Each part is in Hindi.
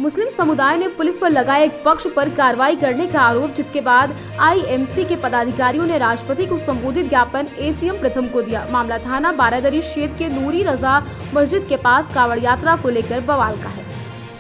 मुस्लिम समुदाय ने पुलिस पर लगाए एक पक्ष पर कार्रवाई करने का आरोप, जिसके बाद आईएमसी के पदाधिकारियों ने राष्ट्रपति को संबोधित ज्ञापन एसीएम प्रथम को दिया। मामला थाना बारादरी क्षेत्र के नूरी रजा मस्जिद के पास कांवड़ यात्रा को लेकर बवाल का है।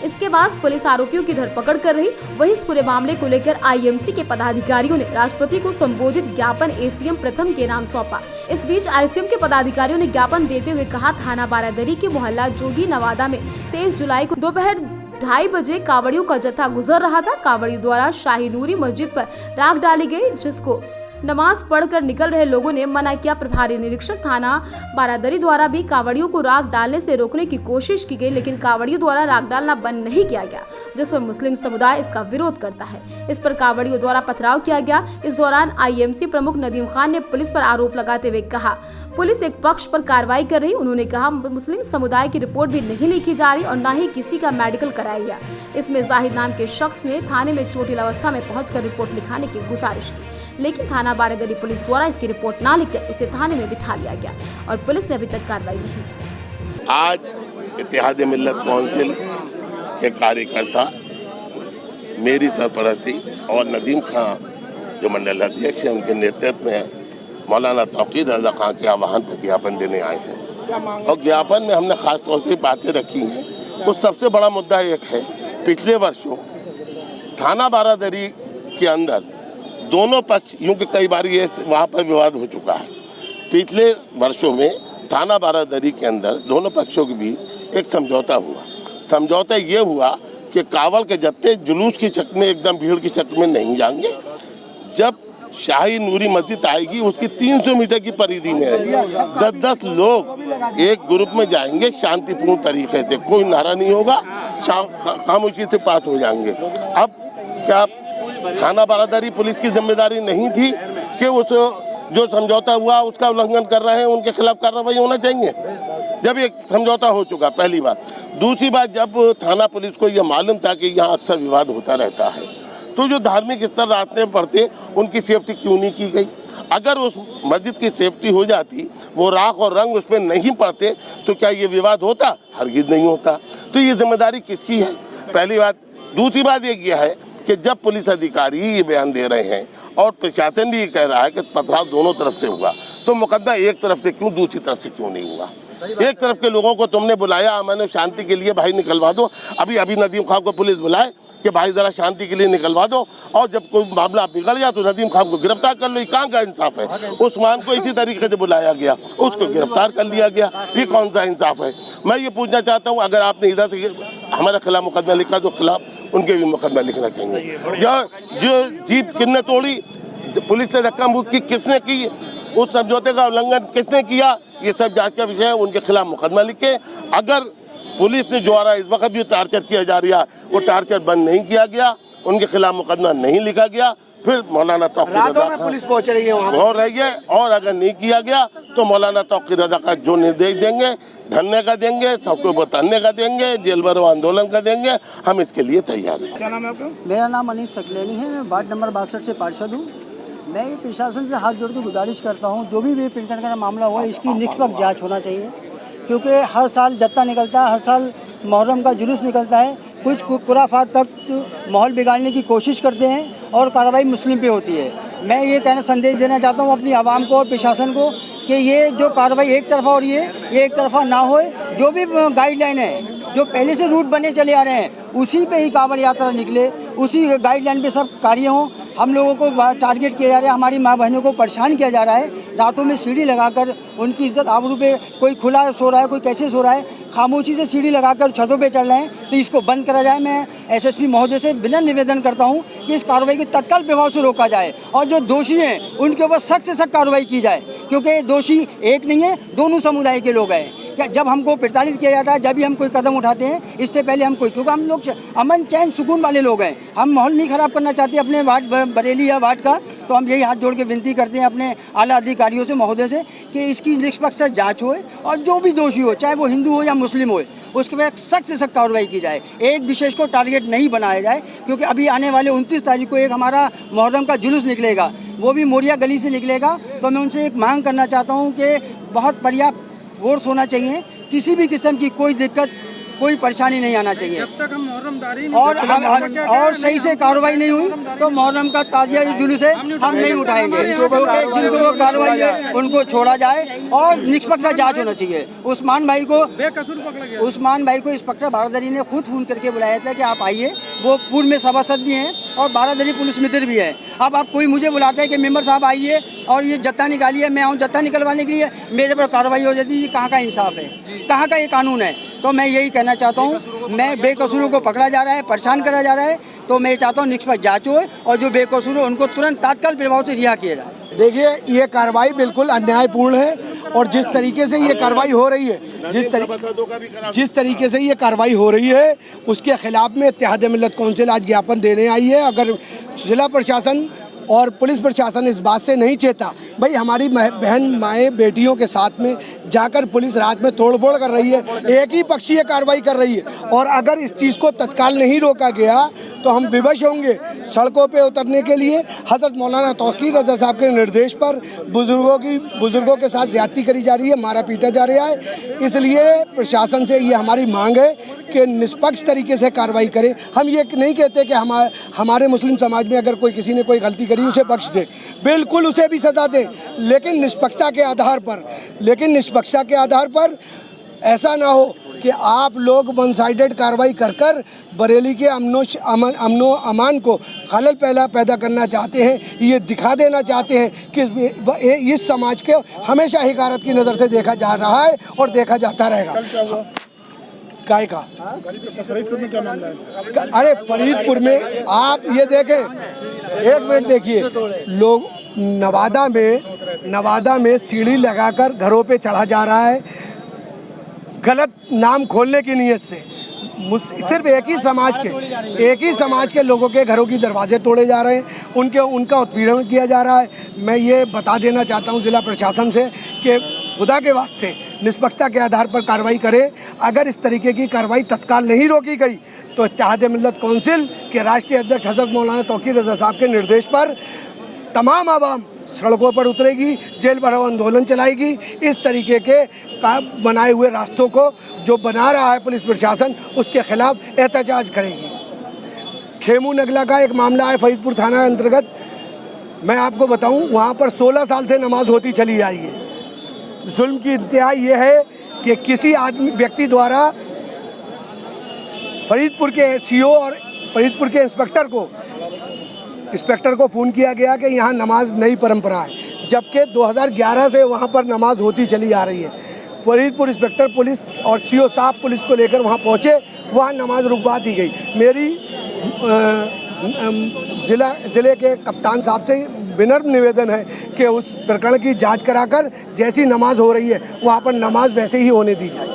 इसके बाद पुलिस आरोपियों की धरपकड़ कर रही। वहीं इस पूरे मामले को लेकर आईएमसी के पदाधिकारियों ने राष्ट्रपति को संबोधित ज्ञापन एसीएम प्रथम के नाम सौंपा। इस बीच आईसीएम के पदाधिकारियों ने ज्ञापन देते हुए कहा, थाना बारादरी के मोहल्ला जोगी नवादा में 23 जुलाई को दोपहर 2:30 बजे कांवड़ियों का जत्था गुजर रहा था। कांवड़ियों द्वारा शाही नूरी मस्जिद पर राख डाली गई, जिसको नमाज पढ़कर निकल रहे लोगों ने मना किया। प्रभारी निरीक्षक थाना बारादरी द्वारा भी कांवड़ियों को राख डालने से रोकने की कोशिश की गई, लेकिन कांवड़ियों द्वारा राख डालना बंद नहीं किया गया, जिस पर मुस्लिम समुदाय इसका विरोध करता है। इस पर कांवड़ियों द्वारा पथराव किया गया। इस दौरान आईएमसी प्रमुख नदीम खान ने पुलिस पर आरोप लगाते हुए कहा, पुलिस एक पक्ष पर कार्रवाई कर रही। उन्होंने कहा, मुस्लिम समुदाय की रिपोर्ट भी नहीं लिखी जा रही और न ही किसी का मेडिकल कराया गया। इसमें जाहिद नाम के शख्स ने थाने में चोटिल अवस्था में पहुंचकर रिपोर्ट लिखाने की गुजारिश की, लेकिन थाना बारादरी पुलिस द्वारा इसकी रिपोर्ट ना लिखकर उसे थाने में बिठा लिया गया और पुलिस ने अभी तक कार्रवाई नहीं की। आज इत्तेहाद मिल्लत काउंसिल के कार्यकर्ता मेरी सरपरस्ती और नदीम खान जो मंडल अध्यक्ष हैं, उनके नेतृत्व में मौलाना तौकीर रजा खान के आह्वान पर ज्ञापन देने आए हैं। और ज्ञापन में हमने खास तौर से बातें रखी हैं। उस सबसे बड़ा मुद्दा एक है, पिछले वर्षों थाना बारादरी के अंदर दोनों पक्ष, यूँ कि कई बार ये वहाँ पर विवाद हो चुका है। पिछले वर्षों में थाना बारादरी के अंदर दोनों पक्षों के बीच एक समझौता हुआ। समझौता ये हुआ कि कांवड़ के जत्थे जुलूस की शक्ल में, एकदम भीड़ की शक्ल में नहीं जाएंगे। जब शाही नूरी मस्जिद आएगी, उसकी 300 मीटर की परिधि में 10-10 लोग एक ग्रुप में जाएंगे, शांतिपूर्ण तरीके से, कोई नारा नहीं होगा, खामोशी से पास हो जाएंगे। अब क्या थाना बारादरी पुलिस की जिम्मेदारी नहीं थी कि उस जो समझौता हुआ उसका उल्लंघन कर रहे हैं, उनके खिलाफ कार्रवाई होना चाहिए, जब एक समझौता हो चुका? पहली बात। दूसरी बात, जब थाना पुलिस को यह मालूम था कि यहाँ अक्सर विवाद होता रहता है, तो जो धार्मिक स्थल रास्ते में पड़ते उनकी सेफ्टी क्यों नहीं की गई? अगर उस मस्जिद की सेफ्टी हो जाती, वो राख और रंग उस पर नहीं पड़ते, तो क्या ये विवाद होता? हरगिज नहीं होता। तो ये जिम्मेदारी किसकी है? पहली बात। दूसरी बात ये है कि जब पुलिस अधिकारी ये बयान दे रहे हैं और प्रशासन भी ये कह रहा है कि पथराव दोनों तरफ से हुआ, तो मुकदमा एक तरफ से क्यों, दूसरी तरफ से क्यों नहीं हुआ? एक तरफ के लोगों को तुमने बुलाया, मैंने शांति के लिए भाई निकलवा दो, अभी नदीम खान को पुलिस बुलाए कि भाई जरा शांति के लिए निकलवा दो, और जब कोई मामला बिगड़ गया तो नदीम खान को गिरफ्तार कर लो। ये कहाँ का इंसाफ है? उस्मान को इसी तरीके से बुलाया गया, उसको गिरफ्तार कर लिया गया, ये कौन सा इंसाफ है? मैं ये पूछना चाहता हूँ, अगर आपने इधर से हमारे खिलाफ मुकदमा लिखा तो खिलाफ उनके भी मुकदमा लिखना चाहिए। जो जीप किसने तोड़ी, पुलिस से धक्का मुक्की किसने की, उस समझौते का उल्लंघन किसने किया, ये सब जांच का विषय है। उनके खिलाफ मुकदमा लिखे। अगर पुलिस ने द्वारा इस वक्त भी टार्चर किया जा रहा है, वो टार्चर बंद नहीं किया गया, उनके खिलाफ मुकदमा नहीं लिखा गया, फिर मौलाना तौकीर रजा खान पुलिस पहुंच रही है वहाँ हो रही है, और अगर नहीं किया गया तो मौलाना तौकीर रजा का जो निर्देश देंगे, धरने का देंगे, सबको बताने का देंगे, जेल भरो आंदोलन का देंगे, हम इसके लिए तैयार हैं। क्या नाम है आपका? मेरा नाम अनीस सकलेनी है, मैं वार्ड नंबर 62 से पार्षद हूँ। मैं ये प्रशासन से हाथ जोड़ के गुजारिश करता हूँ, जो भी पिंटन का मामला हुआ इसकी निष्पक्ष जांच होना चाहिए, क्योंकि हर साल जत्था निकलता है, हर साल मुहर्रम का जुलूस निकलता है, कुछ खुराफात तक माहौल बिगाड़ने की कोशिश करते हैं और कार्रवाई मुस्लिम पे होती है। मैं ये कहना संदेश देना चाहता हूँ अपनी आवाम को और प्रशासन को कि ये जो कार्रवाई एक तरफा हो रही है, ये एक तरफा ना होए। जो भी गाइडलाइन है, जो पहले से रूट बने चले आ रहे हैं, उसी पे ही कांवड़ यात्रा निकले, उसी गाइडलाइन पे सब कार्य हों। हम लोगों को टारगेट किया जा रहा है, हमारी माँ बहनों को परेशान किया जा रहा है, रातों में सीढ़ी लगाकर उनकी इज्जत आबरू पे, कोई खुला सो रहा है, कोई कैसे सो रहा है, खामोशी से सीढ़ी लगाकर छतों पे चढ़ रहे हैं, तो इसको बंद करा जाए। मैं एसएसपी महोदय से विनम्र निवेदन करता हूँ कि इस कार्रवाई को तत्काल प्रभाव से रोका जाए और जो दोषी हैं उनके ऊपर सख्त से सख्त कार्रवाई की जाए, क्योंकि दोषी एक नहीं है, दोनों समुदाय के लोग हैं। क्या जब हमको प्रताड़ित किया जाता है, जब भी हम कोई कदम उठाते हैं, इससे पहले हम कोई, क्योंकि हम लोग अमन चैन सुकून वाले लोग हैं, हम माहौल नहीं ख़राब करना चाहते अपने वार्ड बरेली या वार्ड का। तो हम यही हाथ जोड़ के विनती करते हैं अपने आला अधिकारियों से, महोदय से, कि इसकी निष्पक्ष जांच होए और जो भी दोषी हो, चाहे वो हिंदू हो या मुस्लिम हो, उसके बाद सख्त से सख्त कार्रवाई की जाए। एक विशेष को टारगेट नहीं बनाया जाए, क्योंकि अभी आने वाले 29 तारीख को एक हमारा मुहर्रम का जुलूस निकलेगा, वो भी मोरिया गली से निकलेगा। तो मैं उनसे एक मांग करना चाहता हूँ कि बहुत पर्याप्त फोर्स होना चाहिए, किसी भी किस्म की कोई दिक्कत कोई परेशानी नहीं आना चाहिए। जब तक हम मुहर्रमदारी और सही से कार्रवाई नहीं हुई तो मुहर्रम का ताजिया जुलूस है हम नहीं उठाएंगे, क्योंकि जिनको कार्रवाई है उनको छोड़ा जाए और निष्पक्ष जांच होना चाहिए। उस्मान भाई को बेकसूर पकड़ा गया। उस्मान भाई को इंस्पेक्टर बारादरी ने खुद फोन करके बुलाया था कि आप आइए, वो पूर्व में सभासद भी हैं और बारादरी पुलिस मित्र भी है। अब आप कोई मुझे बुलाता है कि मेंबर साहब आइए और ये जत्था निकालिए, मैं आऊँ जत्था निकलवाने के लिए, मेरे पर कार्रवाई हो जाती है। ये कहाँ का इंसाफ है, कहाँ का ये कानून है? तो मैं यही कहना चाहता हूँ, मैं बेकसूरों को पकड़ा जा रहा है, परेशान करा जा रहा है, तो मैं चाहता हूँ निष्पक्ष जांच हो और जो बेकसूर हो उनको तुरंत तात्काल प्रभाव से रिहा किया जाए। देखिए, ये कार्रवाई बिल्कुल अन्यायपूर्ण है और जिस तरीके से ये कार्रवाई हो रही है, जिस तरीके से ये कार्रवाई हो रही है उसके खिलाफ में इत्तेहाद मिल्लत कौंसिल आज ज्ञापन देने आई है। अगर जिला प्रशासन और पुलिस प्रशासन इस बात से नहीं चेता, भाई हमारी बहन माएँ बेटियों के साथ में जाकर पुलिस रात में तोड़फोड़ कर रही है, एक ही पक्षीय कार्रवाई कर रही है, और अगर इस चीज़ को तत्काल नहीं रोका गया तो हम विवश होंगे सड़कों पे उतरने के लिए। हज़रत मौलाना तौकीर रज़ा साहब के निर्देश पर बुज़ुर्गों के साथ ज़्यादती करी जा रही है, मारा पीटा जा रहा है। इसलिए प्रशासन से ये हमारी मांग है कि निष्पक्ष तरीके से कार्रवाई करें। हम ये नहीं कहते कि हमारे मुस्लिम समाज में अगर किसी ने कोई गलती करी उसे बख्श दे, बिल्कुल उसे भी सज़ा दे, लेकिन निष्पक्षता के आधार पर ऐसा ना हो कि आप लोग वन साइडेड कार्रवाई कर बरेली के अमनो अमान को खलल पैदा करना चाहते हैं। ये दिखा देना चाहते हैं कि इस समाज के हमेशा हिकारत की नज़र से देखा जा रहा है और देखा जाता रहेगा। काय का फरीदपुर में क्या मामला है? अरे फरीदपुर में आप ये देखें, एक मिनट देखिए, लोग नवादा में सीढ़ी लगाकर घरों पे चढ़ा जा रहा है गलत नाम खोलने की नीयत से। सिर्फ एक ही समाज के लोगों के घरों की दरवाजे तोड़े जा रहे हैं, उनका उत्पीड़न किया जा रहा है। मैं ये बता देना चाहता हूँ जिला प्रशासन से कि खुदा के वास्ते निष्पक्षता के आधार पर कार्रवाई करे। अगर इस तरीके की कार्रवाई तत्काल नहीं रोकी गई तो इत्तेहाद मिल्लत कौंसिल के राष्ट्रीय अध्यक्ष हज़रत मौलाना तौकीर रज़ा साहब के निर्देश पर तमाम आवाम सड़कों पर उतरेगी, जेल भरो आंदोलन चलाएगी। इस तरीके के बनाए हुए रास्तों को जो बना रहा है पुलिस प्रशासन, उसके खिलाफ एहतजाज करेगी। खेमू नगला का एक मामला है फरीदपुर थाना अंतर्गत। मैं आपको बताऊं, वहाँ पर 16 साल से नमाज होती चली आई है। जुल्म की इंतहा ये है कि किसी व्यक्ति द्वारा फरीदपुर के सीओ और फरीदपुर के इंस्पेक्टर को फ़ोन किया गया कि यहाँ नमाज नई परंपरा है, जबकि 2011 से वहाँ पर नमाज होती चली आ रही है। फरीदपुर इंस्पेक्टर पुलिस और सीओ साहब पुलिस को लेकर वहाँ पहुँचे, वहाँ नमाज रुकवा दी गई। मेरी ज़िले के कप्तान साहब से विनम्र निवेदन है कि उस प्रकरण की जांच कराकर जैसी नमाज हो रही है वहाँ पर नमाज वैसे ही होने दी जाए।